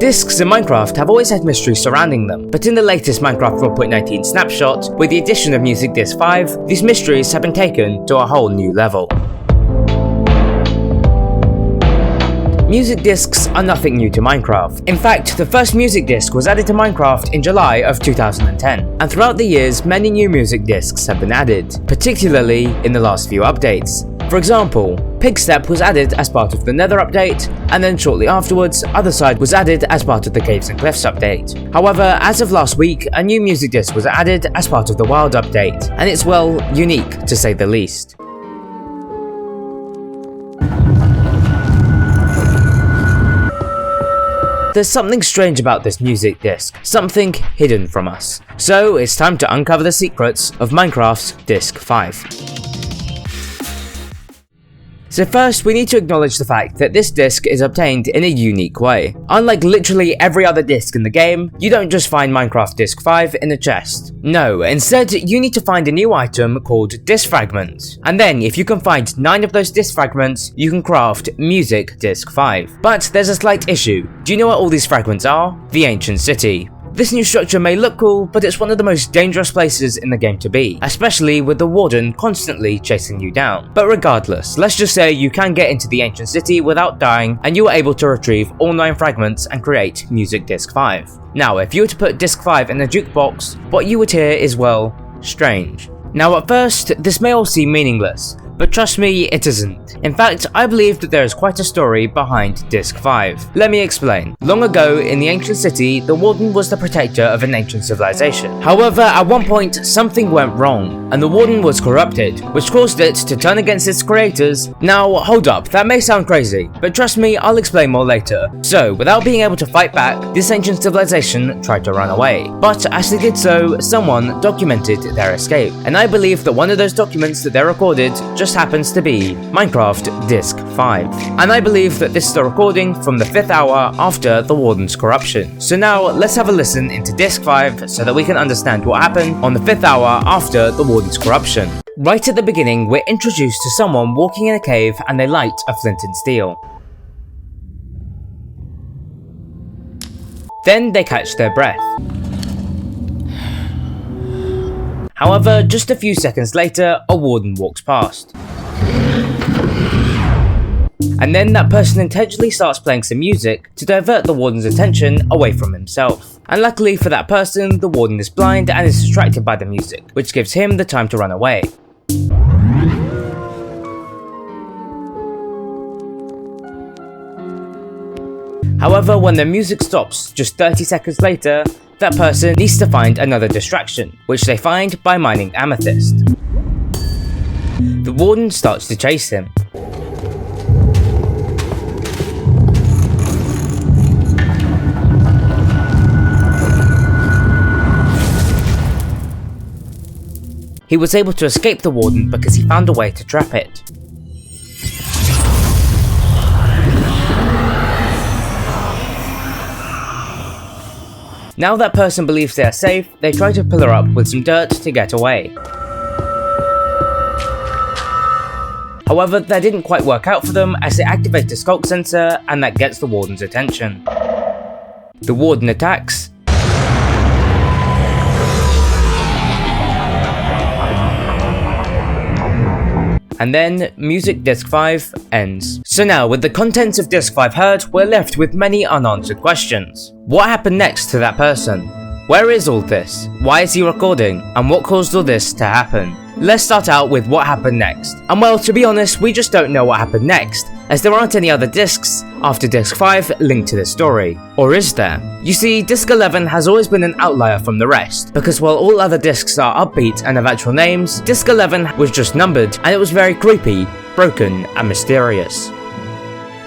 Discs in Minecraft have always had mysteries surrounding them, but in the latest Minecraft 4.19 snapshot, with the addition of Music Disc 5, these mysteries have been taken to a whole new level. Music discs are nothing new to Minecraft. In fact, the first music disc was added to Minecraft in July of 2010, and throughout the years many new music discs have been added, particularly in the last few updates. For example, Pigstep was added as part of the Nether update, and then shortly afterwards, Other Side was added as part of the Caves and Cliffs update. However, as of last week, a new music disc was added as part of the Wild update, and it's, well, unique to say the least. There's something strange about this music disc, something hidden from us. So it's time to uncover the secrets of Minecraft's Disc 5. So first, we need to acknowledge the fact that this disc is obtained in a unique way. Unlike literally every other disc in the game, you don't just find Minecraft Disc 5 in a chest. No, instead you need to find a new item called Disc Fragments. And then if you can find 9 of those disc fragments, you can craft Music Disc 5. But there's a slight issue. Do you know what all these fragments are? The Ancient City. This new structure may look cool, but it's one of the most dangerous places in the game to be, especially with the warden constantly chasing you down. But regardless, let's just say you can get into the Ancient City without dying, and you are able to retrieve all 9 fragments and create Music Disc 5. Now, if you were to put Disc 5 in a jukebox, what you would hear is, well, strange. Now at first, this may all seem meaningless, but trust me, it isn't. In fact, I believe that there is quite a story behind Disc 5. Let me explain. Long ago, in the Ancient City, the Warden was the protector of an ancient civilization. However, at one point, something went wrong, and the Warden was corrupted, which caused it to turn against its creators. Now, hold up, that may sound crazy, but trust me, I'll explain more later. So, without being able to fight back, this ancient civilization tried to run away. But as they did so, someone documented their escape, and I believe that one of those documents that they recorded just happens to be Minecraft Disc 5. And I believe that this is the recording from the 5th hour after the Warden's corruption. So now let's have a listen into Disc 5 so that we can understand what happened on the 5th hour after the Warden's corruption. Right at the beginning, we're introduced to someone walking in a cave and they light a flint and steel. Then they catch their breath. However, just a few seconds later, a warden walks past. And then that person intentionally starts playing some music to divert the warden's attention away from himself. And luckily for that person, the warden is blind and is distracted by the music, which gives him the time to run away. However, when the music stops just 30 seconds later, that person needs to find another distraction, which they find by mining amethyst. The warden starts to chase him. He was able to escape the warden because he found a way to trap it. Now that person believes they are safe, they try to pull her up with some dirt to get away. However, that didn't quite work out for them as they activate the skulk sensor and that gets the warden's attention. The warden attacks. And then Music Disc 5 ends. So now, with the contents of Disc 5 heard, we're left with many unanswered questions. What happened next to that person? Where is all this? Why is he recording? And what caused all this to happen? Let's start out with what happened next. And well, to be honest, we just don't know what happened next, as there aren't any other discs after Disc 5 linked to this story. Or is there? You see, Disc 11 has always been an outlier from the rest, because while all other discs are upbeat and have actual names, Disc 11 was just numbered, and it was very creepy, broken, and mysterious.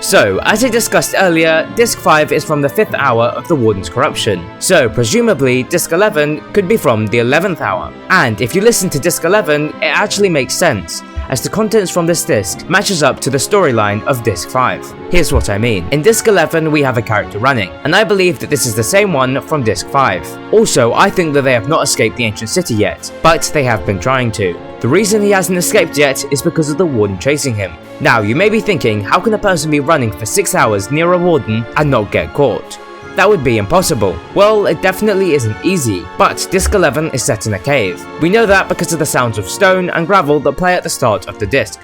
So, as I discussed earlier, Disc 5 is from the 5th hour of the Warden's corruption, so presumably Disc 11 could be from the 11th hour. And if you listen to Disc 11, it actually makes sense, as the contents from this disc matches up to the storyline of Disc 5. Here's what I mean. In Disc 11 we have a character running, and I believe that this is the same one from Disc 5. Also, I think that they have not escaped the Ancient City yet, but they have been trying to. The reason he hasn't escaped yet is because of the warden chasing him. Now, you may be thinking, how can a person be running for 6 hours near a warden and not get caught? That would be impossible. Well, it definitely isn't easy, but disc 11 is set in a cave. We know that because of the sounds of stone and gravel that play at the start of the disc.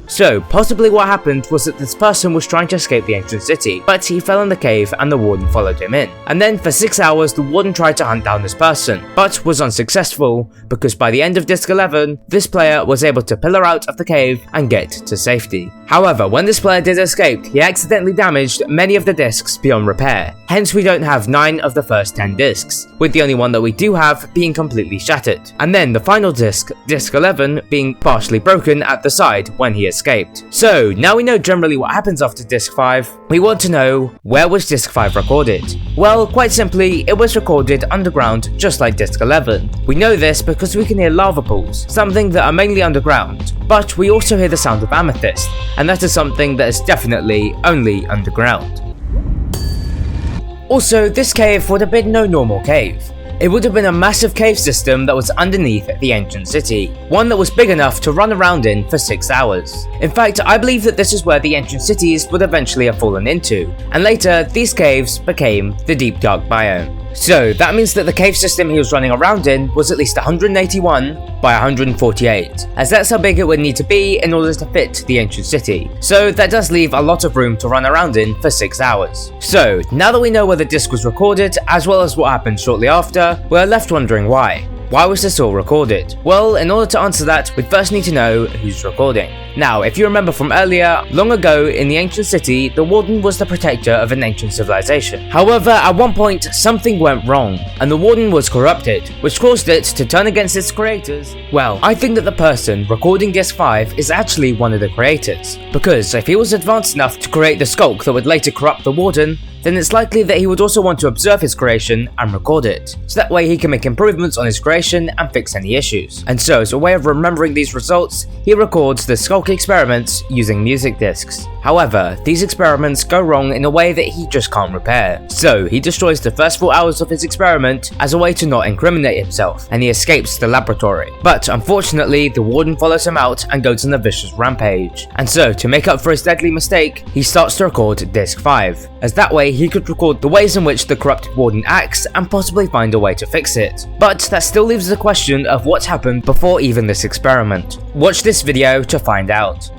So, possibly what happened was that this person was trying to escape the ancient city, but he fell in the cave and the warden followed him in. And then for 6 hours the warden tried to hunt down this person, but was unsuccessful because by the end of disc 11, this player was able to pillar out of the cave and get to safety. However, when this player did escape, he accidentally damaged many of the discs beyond repair, hence we don't have 9 of the first 10 discs, with the only one that we do have being completely shattered. And then the final disc, disc 11, being partially broken at the side when he escaped. So now we know generally what happens after disc 5, we want to know, where was disc 5 recorded? Well, quite simply, it was recorded underground just like disc 11. We know this because we can hear lava pools, something that are mainly underground, but we also hear the sound of amethyst, and that is something that is definitely only underground. Also, this cave would have been no normal cave. It would have been a massive cave system that was underneath the ancient city, one that was big enough to run around in for 6 hours. In fact, I believe that this is where the ancient cities would eventually have fallen into, and later these caves became the deep dark biome. So that means that the cave system he was running around in was at least 181 by 148, as that's how big it would need to be in order to fit the ancient city. So that does leave a lot of room to run around in for 6 hours. So now that we know where the disc was recorded, as well as what happened shortly after, we're left wondering why. Why was this all recorded? Well, in order to answer that, we first need to know who's recording. Now, if you remember from earlier, long ago in the ancient city, the warden was the protector of an ancient civilization. However, at one point, something went wrong, and the warden was corrupted, which caused it to turn against its creators. Well, I think that the person recording disc 5 is actually one of the creators, because if he was advanced enough to create the skulk that would later corrupt the warden, then it's likely that he would also want to observe his creation and record it, so that way he can make improvements on his creation and fix any issues. And so, as a way of remembering these results, he records the skulk experiments using music discs. However, these experiments go wrong in a way that he just can't repair, so he destroys the first 4 hours of his experiment as a way to not incriminate himself, and he escapes the laboratory. But unfortunately, the warden follows him out and goes on a vicious rampage, and so to make up for his deadly mistake, he starts to record disc 5, as that way he could record the ways in which the corrupted warden acts and possibly find a way to fix it. But that still leaves the question of what's happened before even this experiment. Watch this video to find out.